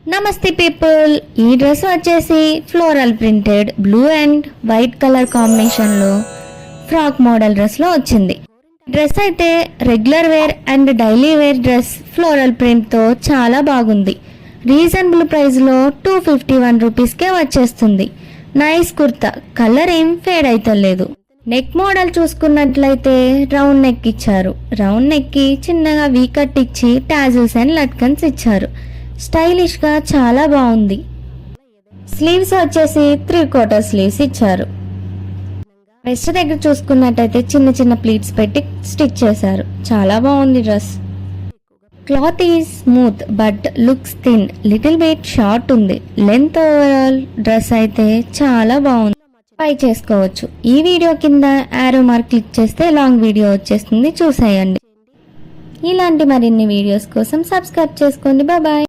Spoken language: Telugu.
నమస్తే పీపుల్, ఈ డ్రెస్ వచ్చేసి floral printed blue and white colour combination లో ఫ్రాక్ మోడల్ డ్రెస్ లో వచ్చింది. డ్రెస్ అయితే regular wear and daily wear dress floral print తో చాలా బాగుంది. రీజనబుల్ ప్రైస్ లో 251 రూపీస్కే వచ్చేస్తుంది. నైస్ కుర్తా, కలర్ ఏం ఫేడ్ అయితలేదు. నెక్ మోడల్ చూసుకున్నట్లయితే రౌండ్ నెక్ ఇచ్చారు. రౌండ్ నెక్ కి చిన్నగా వీ కట్ ఇచ్చి టాజిల్స్ అండ్ లట్కన్స్ ఇచ్చారు. స్టైలిష్ గా చాలా బాగుంది. స్లీవ్స్ వచ్చేసి 3/4 స్లీవ్స్ ఇచ్చారు. వెస్ట్ దగ్గర చూసుకున్నట్టయితే చిన్న చిన్న ప్లీట్స్ పెట్టి స్టిచ్ చేశారు. చాలా బాగుంది dress. Cloth is smooth but looks thin, little bit short ఉంది. లెంత్ ఓవరాల్ డ్రెస్ అయితే చాలా బాగుంది. పై చేసుకోవచ్చు. ఈ వీడియో కింద యారో మార్క్ క్లిక్ చేస్తే లాంగ్ వీడియో వచ్చేస్తుంది, చూసేయండి. ఇలాంటి మరిన్ని వీడియోస్ కోసం సబ్స్క్రైబ్ చేసుకోండి. బాయ్.